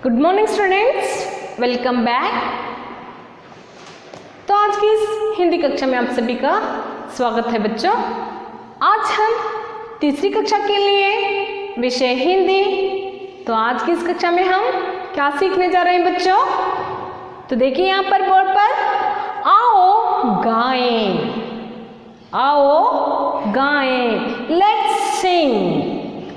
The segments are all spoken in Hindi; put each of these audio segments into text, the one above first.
Good morning students, welcome back. तो आज की इस हिंदी कक्षा में आप सभी का स्वागत है बच्चों। आज हम तीसरी कक्षा के लिए विषय हिंदी। तो आज की इस कक्षा में हम क्या सीखने जा रहे हैं बच्चों? तो देखिए यहाँ पर बोर्ड पर आओ गाएं, आओ गाएं, लेट्स सिंग,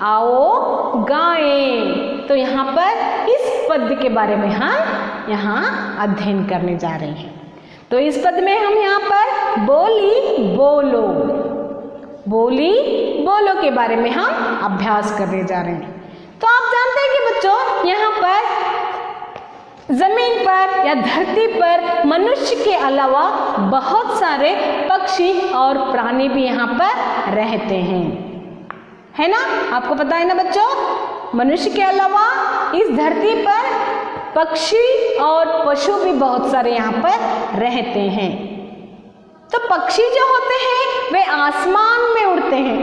आओ गाएं। तो यहाँ पर इस पद के बारे में हम यहाँ अध्ययन करने जा रहे हैं। तो इस पद में हम यहाँ पर बोली बोलो, बोली बोलो के बारे में हम अभ्यास करने जा रहे हैं। तो आप जानते हैं कि बच्चों यहाँ पर जमीन पर या धरती पर मनुष्य के अलावा बहुत सारे पक्षी और प्राणी भी यहाँ पर रहते हैं, है ना? आपको पता है ना बच्चों, मनुष्य के अलावा इस धरती पर पक्षी और पशु भी बहुत सारे यहाँ पर रहते हैं। तो पक्षी जो होते हैं वे आसमान में उड़ते हैं।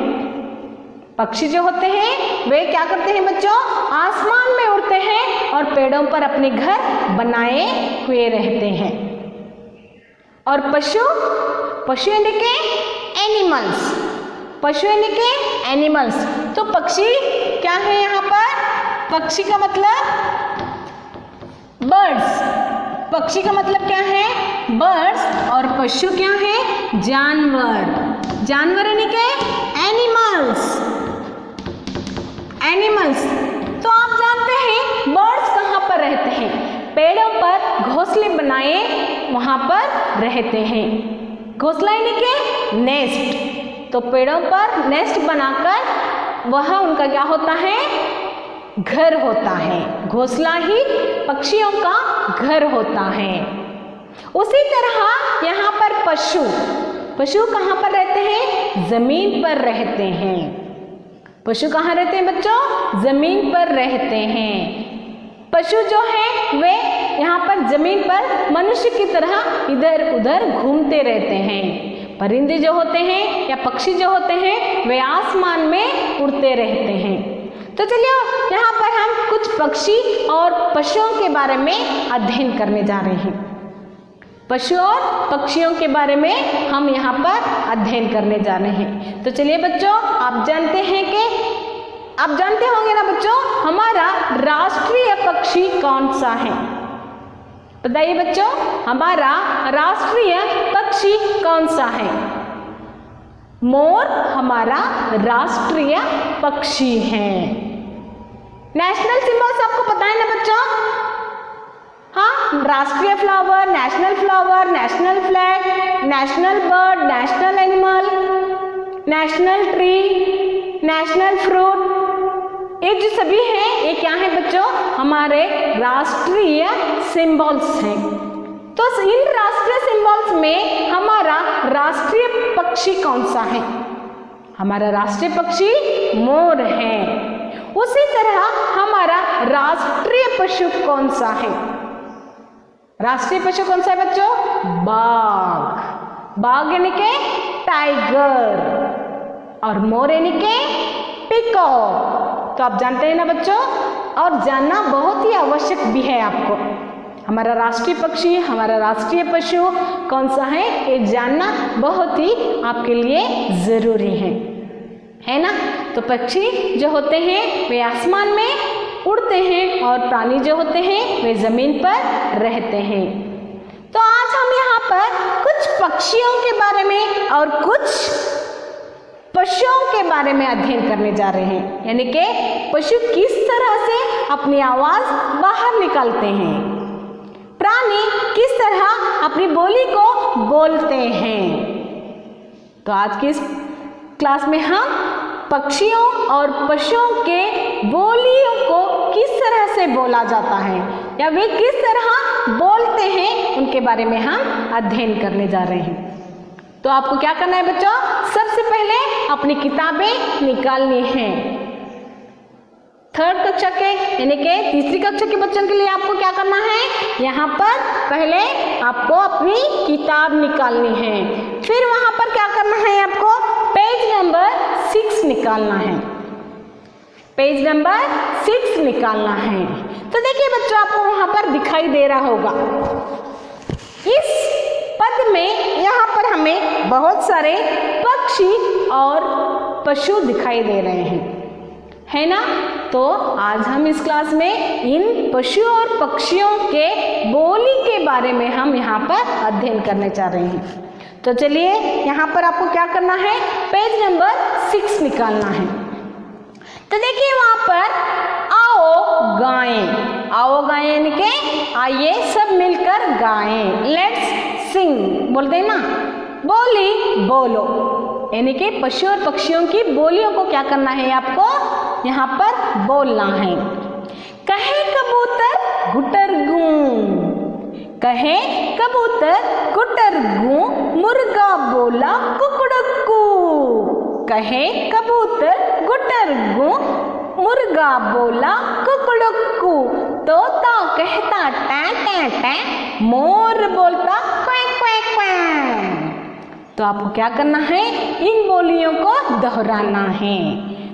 पक्षी जो होते हैं वे क्या करते हैं बच्चों? आसमान में उड़ते हैं और पेड़ों पर अपने घर बनाए हुए रहते हैं। और पशु, पशु यानी कि एनिमल्स, पशु यानी कि एनिमल्स। तो पक्षी क्या है यहाँ पर? पक्षी का मतलब बर्ड्स, पक्षी का मतलब क्या है? बर्ड्स। और पशु क्या है? जानवर, जानवर यानी कि एनिमल्स, एनिमल्स। तो आप जानते हैं बर्ड्स कहाँ पर रहते हैं? पेड़ों पर घोंसले बनाए वहाँ पर रहते हैं। घोंसला यानी कि नेस्ट। तो पेड़ों पर नेस्ट बनाकर वह उनका क्या होता है? घर होता है। घोंसला ही पक्षियों का घर होता है। उसी तरह यहाँ पर पशु, पशु कहाँ पर रहते हैं? जमीन पर रहते हैं। पशु कहाँ रहते हैं बच्चों? जमीन पर रहते हैं। पशु जो है वे यहाँ पर जमीन पर मनुष्य की तरह इधर उधर घूमते रहते हैं। परिंदे जो होते हैं या पक्षी जो होते हैं वे आसमान में उड़ते रहते हैं। तो चलिए यहाँ पर हम कुछ पक्षी और पशुओं के बारे में अध्ययन करने जा रहे हैं। पशु और पक्षियों के बारे में हम यहाँ पर अध्ययन करने जा रहे हैं। तो चलिए बच्चों, आप जानते हैं कि आप जानते होंगे ना बच्चों, हमारा राष्ट्रीय पक्षी कौन सा है? बताइए बच्चों, हमारा राष्ट्रीय पक्षी कौन सा है? मोर हमारा राष्ट्रीय पक्षी है। नेशनल सिंबल्स आपको पता है ना बच्चों? हाँ, राष्ट्रीय flower, national flag, national bird, national animal, national tree, national fruit, ये जो सभी हैं ये क्या है बच्चों? हमारे राष्ट्रीय सिंबल्स हैं। तो इन राष्ट्रीय सिंबल्स में हमारा राष्ट्रीय पक्षी कौन सा है? हमारा राष्ट्रीय पक्षी मोर है। उसी तरह हमारा राष्ट्रीय पशु कौन सा है? राष्ट्रीय पशु कौन सा है बच्चों? बाघ, बाघ यानी कि टाइगर, और मोर यानी कि पीकॉक। तो आप जानते हैं ना बच्चों, और जानना बहुत ही आवश्यक भी है आपको। हमारा राष्ट्रीय पक्षी, हमारा राष्ट्रीय पशु कौन सा है ये जानना बहुत ही आपके लिए ज़रूरी है ना? तो पक्षी जो होते हैं वे आसमान में उड़ते हैं और प्राणी जो होते हैं वे ज़मीन पर रहते हैं। तो आज हम यहाँ पर कुछ पक्षियों के बारे में और कुछ पशुओं के बारे में अध्ययन करने जा रहे हैं, यानी कि पशु किस तरह से अपनी आवाज़ बाहर निकालते हैं, प्राणी किस तरह अपनी बोली को बोलते हैं। तो आज की इस क्लास में हम पक्षियों और पशुओं के बोलियों को किस तरह से बोला जाता है या वे किस तरह बोलते हैं उनके बारे में हम अध्ययन करने जा रहे हैं। तो आपको क्या करना है बच्चों? सबसे पहले अपनी किताबें निकालनी है। थर्ड कक्षा के यानी कि तीसरी कक्षा के बच्चों के लिए आपको क्या करना है? यहाँ पर पहले आपको अपनी किताब निकालनी है। फिर वहाँ पर क्या करना है? आपको पेज नंबर 6 निकालना है। पेज नंबर 6 निकालना है। तो देखिए बच्चों, आपको वहां पर दिखाई दे रहा होगा, इस पद में यहाँ पर हमें बहुत सारे पक्षी और पशु दिखाई दे रहे हैं, है ना। तो आज हम इस क्लास में इन पशुओं और पक्षियों के बोली के बारे में हम यहाँ पर अध्ययन करने जा रहे हैं। तो चलिए, यहाँ पर आपको क्या करना है, पेज नंबर 6 निकालना है। तो देखिए वहाँ पर आओ गाएं, आओ गाएं यानी कि आइए सब मिलकर गाएं, लेट्स सिंग बोलते हैं ना, बोली बोलो, यानी कि पशु और पक्षियों की बोलियों को क्या करना है, आपको यहाँ पर बोलना है। कहे कबूतर गुटर गूं, कहे कबूतर गुटर गूं, मुर्गा बोला कुकड़ुक्कू। कहे कबूतर गुटर गूं, मुर्गा बोला कुकड़ुक्कू। तोता कहता टैं टैं टैं, मोर बोलता क्वैं क्वैं क्वैं। तो आपको क्या करना है, इन बोलियों को दोहराना है।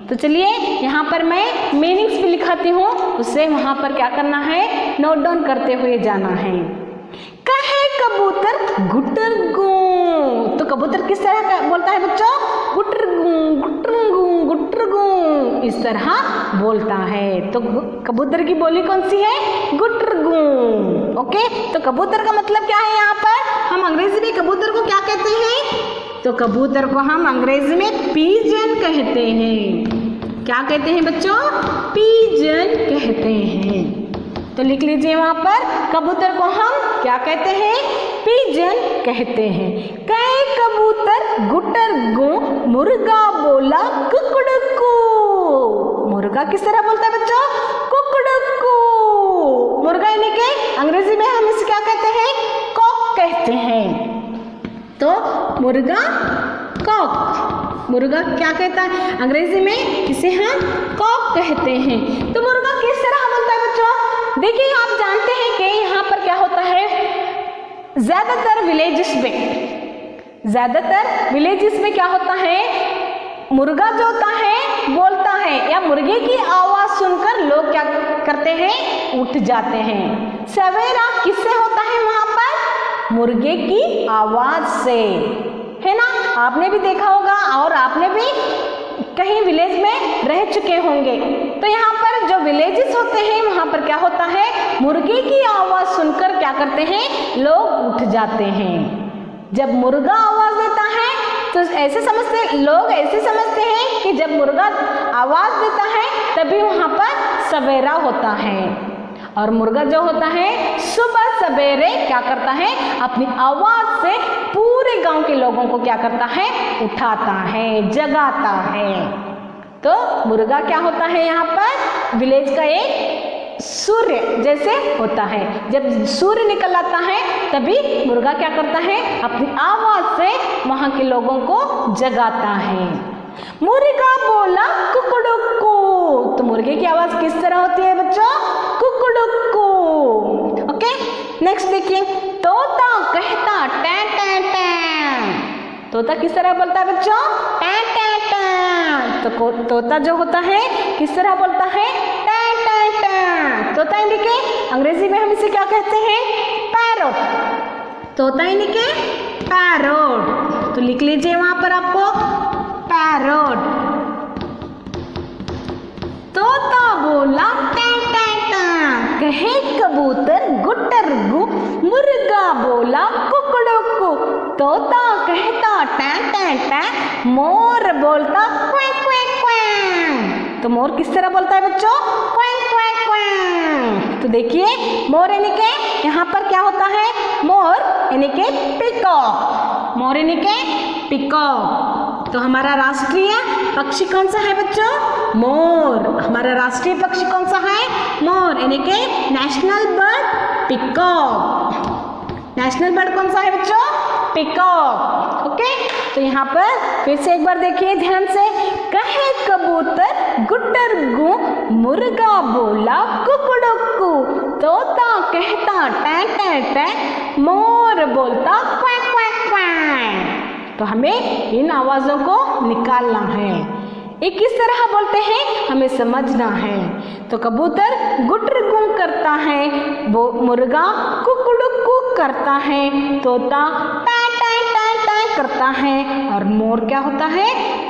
तो चलिए, यहाँ पर मैं मीनिंग्स भी लिखाती हूँ, उससे वहाँ पर क्या करना है, नोट डाउन करते हुए जाना है। कहे कबूतर गुटर गूं, तो कबूतर किस तरह बोलता है बच्चों, गुटर गूं गुटर गूं गुटर गूं, इस तरह बोलता है। तो कबूतर की बोली कौन सी है, गुटर गूं। ओके, तो कबूतर का मतलब क्या है, यहाँ पर हम अंग्रेजी में कबूतर को क्या कहते हैं, तो कबूतर को हम अंग्रेजी में पीजन कहते हैं। क्या कहते हैं बच्चों, पीजन कहते हैं। तो लिख लीजिए वहां पर, कबूतर को हम क्या कहते हैं, पीजन कहते हैं। कई कबूतर गुटर गूं, मुर्गा बोला कुकड़ुक्कू। मुर्गा किस तरह बोलता है बच्चों, कुकड़ुक्कू। मुर्गा यानी कि अंग्रेजी में हम इसे क्या कहते हैं, कॉक कहते हैं। तो मुर्गा कॉक, मुर्गा क्या कहता है अंग्रेजी में, इसे हम कॉक कहते हैं। तो मुर्गा किस तरह बोलता है बच्चों, देखिए आप जानते हैं कि यहाँ पर क्या होता है, ज्यादातर विलेजेस में क्या होता है, मुर्गा जो होता है बोलता है, या मुर्गे की आवाज सुनकर लोग क्या करते हैं, उठ जाते हैं। सवेरा किससे होता है वहां पर, मुर्गे की आवाज से, है ना। आपने भी देखा होगा और आपने भी कहीं विलेज में रह चुके होंगे। तो यहाँ पर जो विलेजेस होते हैं वहाँ पर क्या होता है, मुर्गे की आवाज सुनकर क्या करते हैं, लोग उठ जाते हैं। जब मुर्गा आवाज देता है तो लोग ऐसे समझते हैं कि जब मुर्गा आवाज देता है तभी वहाँ पर सवेरा होता है। और मुर्गा जो होता है सुबह सवेरे क्या करता है, अपनी आवाज से पूरे गांव के लोगों को क्या करता है, उठाता है, जगाता है। तो मुर्गा क्या होता है, यहाँ पर विलेज का एक सूर्य जैसे होता है। जब सूर्य निकल आता है तभी मुर्गा क्या करता है, अपनी आवाज से वहां के लोगों को जगाता है। मुर्गा बोला कुकड़ुक्कू, तो मुर्गे की आवाज किस तरह होती है बच्चों, कुकड़ुक्कू। ओके, नेक्स्ट देखिए, तोता कहता टैं टैं टैं, तोता किस तरह बोलता है बच्चों, टैं टैं टैं। तो तोता जो होता है किस तरह बोलता है, टैं टैं टैं। तोता यानी कि अंग्रेजी में हम इसे क्या कहते हैं, पैरोट। तोता यानी कि पैरोट। तो लिख लीजिए वहां पर आपको, पैरोट। तोता बोला टैं टैं टैं, कहे कबूतर गुटर गूं, मुर्गा बोला कुकड़ुक्कू। तोता कहता टैं टैं टैं, मोर बोलता क्वैं क्वैं क्वैं। तो मोर किस तरह बोलता है बच्चों, क्वैं क्वैं क्वैं। तो देखिए, मोर यानी कि यहाँ पर क्या होता है, मोर यानी कि पिकॉक, मोर यानी कि पिकॉक। तो हमारा राष्ट्रीय पक्षी कौन सा है बच्चों, मोर। हमारा राष्ट्रीय पक्षी कौन सा है, मोर, यानी कि national bird peacock. National bird कौन सा है बच्चों, पिकॉक। ओके, तो यहाँ पर फिर से एक बार देखिए ध्यान से, कहे कबूतर गुटर गूं, मुर्गा बोला कुकड़ुक्कू। तोता कहता टैं टैं टैं, मोर बोलता क्वैं क्वैं क्वैं। तो हमें इन आवाजों को निकालना है। ये किस तरह बोलते हैं हमें समझना है। तो कबूतर गुटर गुं करता है, वो मुर्गा कुकुड़ुक कुक करता है, तोता टाय टाय टाय टाय करता है और मोर क्या होता है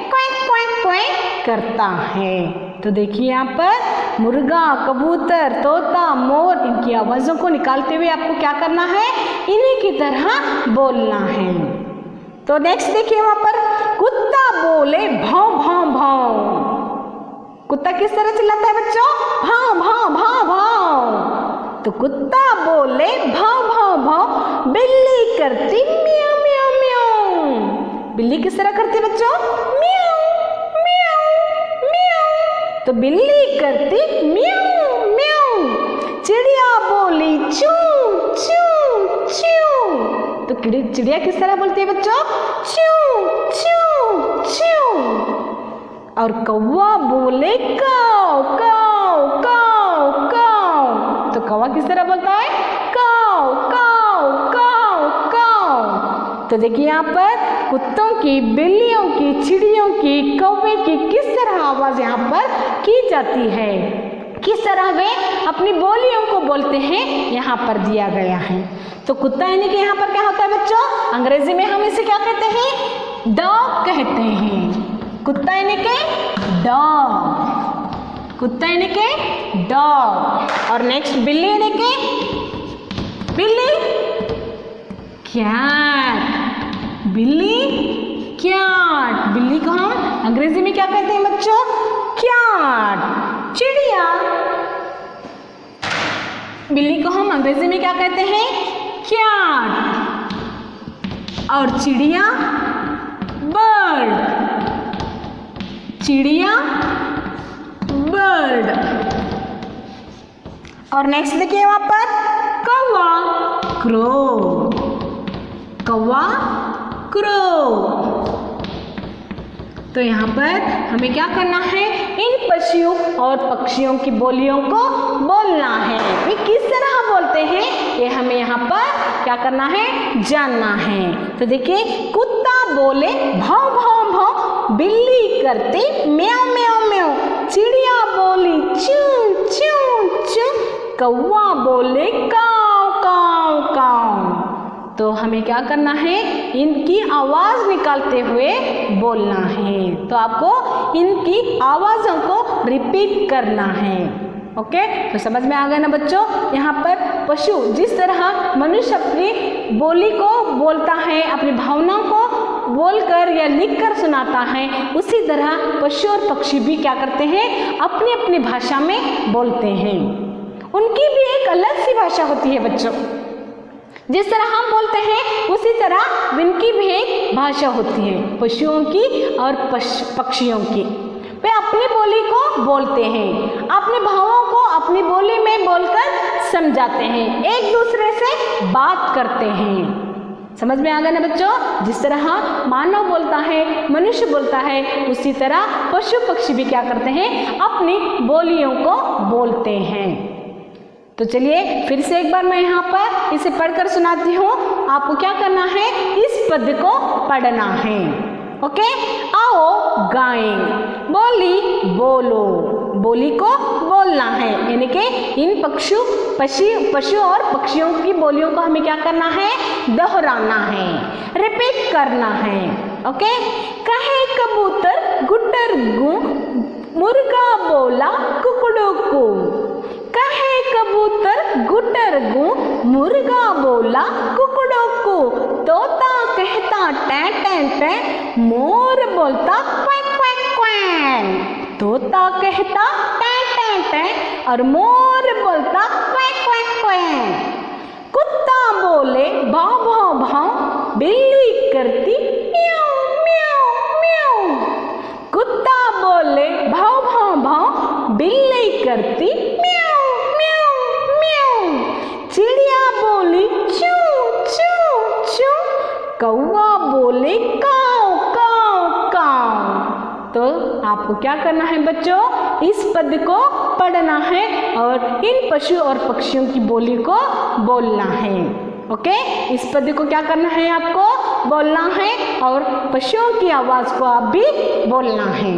क्वैक क्वैक क्वैक करता है। तो देखिए यहाँ पर मुर्गा, कबूतर, तोता, मोर, इनकी आवाज़ों को निकालते हुए आपको क्या करना है, इन्हीं की तरह बोलना है। तो नेक्स्ट देखिए वहाँ पर कुत्ता बोले भाव भाव भाव। कुत्ता किस तरह चिल्लाता है बच्चों, भाव भाव भाव भाव। तो कुत्ता बोले भाव भाव भाव, बिल्ली करती म्याऊ म्याऊ म्याऊ। बिल्ली किस तरह करती है बच्चों, म्याऊ म्याऊ म्याऊ। तो बिल्ली करती म्याऊ म्याऊ। चिड़िया बोली चू चू चू। तो चिड़िया किस तरह बोलती है बच्चों, चू चू चू। और कौवा बोले काव काव काव काव। तो कौवा किस तरह बोलता है, काव काव काव काव। तो देखिए यहाँ पर कुत्तों की, बिल्लियों की, चिड़ियों की, कौवे की किस तरह आवाज यहाँ पर की जाती है, किस तरह वे अपनी बोलियों को बोलते हैं, यहाँ पर दिया गया है। तो कुत्ता यानी कि यहाँ पर क्या होता है बच्चों, अंग्रेजी में हम इसे क्या कहते हैं, डॉग कहते हैं। कुत्ता यानी कि डॉग, कुत्ता यानी कि डॉग। और नेक्स्ट बिल्ली यानी कि बिल्ली कैट, बिल्ली कैट। बिल्ली को हम अंग्रेजी में क्या कहते हैं बच्चों, कैट। चिड़िया, बिल्ली को हम अंग्रेजी में क्या कहते हैं, कैट। और चिड़िया बर्ड, चिड़िया बर्ड। और नेक्स्ट देखिए वहां पर कौवा क्रो, कौवा क्रो। तो यहाँ पर हमें क्या करना है, इन पशुओं और पक्षियों की बोलियों को बोलना है। वे किस तरह बोलते हैं ये हमें यहाँ पर क्या करना है, जानना है। तो देखिए कुत्ता बोले भाव भाव भाव, बिल्ली करती म्याऊ म्याऊ म्याऊ, चिड़िया बोली चू चू चू, कौवा बोले काव काव काव। तो हमें क्या करना है, इनकी आवाज़ निकालते हुए बोलना है। तो आपको इनकी आवाज़ों को रिपीट करना है। ओके, तो समझ में आ गया ना बच्चों। यहाँ पर पशु जिस तरह मनुष्य अपनी बोली को बोलता है, अपनी भावनाओं को बोलकर या लिखकर सुनाता है, उसी तरह पशु और पक्षी भी क्या करते हैं, अपनी अपनी भाषा में बोलते हैं। उनकी भी एक अलग सी भाषा होती है बच्चों। जिस तरह हम बोलते हैं उसी तरह इनकी भी एक भाषा होती है, पशुओं की और पक्षियों की। वे अपनी बोली को बोलते हैं, अपने भावों को अपनी बोली में बोलकर समझाते हैं, एक दूसरे से बात करते हैं। समझ में आ गया ना बच्चों। जिस तरह मानव बोलता है, मनुष्य बोलता है, उसी तरह पशु पक्षी भी क्या करते हैं, अपनी बोलियों को बोलते हैं। तो चलिए फिर से एक बार मैं यहाँ पर इसे पढ़कर सुनाती हूँ। आपको क्या करना है, इस पद को पढ़ना है। ओके, आओ गाएं, बोली बोलो, बोली को बोलना है, यानी कि इन पशु और पक्षियों की बोलियों को हमें क्या करना है, दोहराना है, रिपीट करना है। ओके, कहे कबूतर गुटर गु, मुर्गा बोला कुकड़ों को। कहे कबूतर गुटर गु, मुर्गा बोला कुकड़ों को। तोता कहता टै टै टै, मोर बोलता क्वैक क्वैक क्वैक। तोता कहता टै टै टै और मोर बोलता क्वैक क्वैक क्वैक। कुत्ता बोले भाव भाव भाव, बिल्ली करती म्याऊ म्याऊ म्याऊ। कुत्ता बोले भाव भाव भाव, बिल्ली करती म्याऊ म्याऊ म्याऊ। चिड़िया बोली चू चू चू, कौवा बोले काव काव काव। तो आपको क्या करना है बच्चों, इस पद को पढ़ना है और इन पशु और पक्षियों की बोली को बोलना है। ओके, इस पद को क्या करना है, आपको बोलना है और पशुओं की आवाज़ को आप भी बोलना है।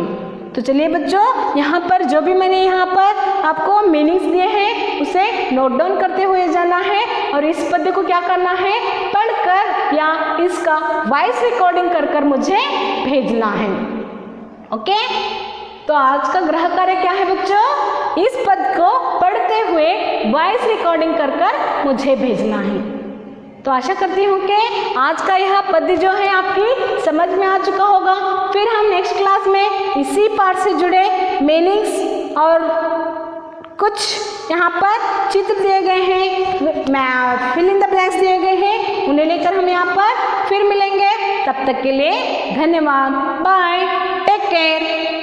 तो चलिए बच्चों, यहाँ पर जो भी मैंने यहाँ पर आपको मीनिंग्स दिए हैं उसे नोट डाउन करते हुए जाना है और इस पद्य को क्या करना है, पढ़कर या इसका वॉइस रिकॉर्डिंग कर कर मुझे भेजना है। ओके, तो आज का गृह कार्य क्या है बच्चों, इस पद को पढ़ते हुए वॉइस रिकॉर्डिंग कर कर मुझे भेजना है। तो आशा करती हूँ कि आज का यह पद्य जो है आपकी समझ में आ चुका होगा। फिर हम नेक्स्ट क्लास में इसी पार्ट से जुड़े मीनिंग्स और कुछ यहाँ पर चित्र दिए गए हैं, फिल इन द ब्लैंक्स दिए गए हैं, उन्हें लेकर हम यहाँ पर फिर मिलेंगे। तब तक के लिए धन्यवाद, बाय, टेक केयर।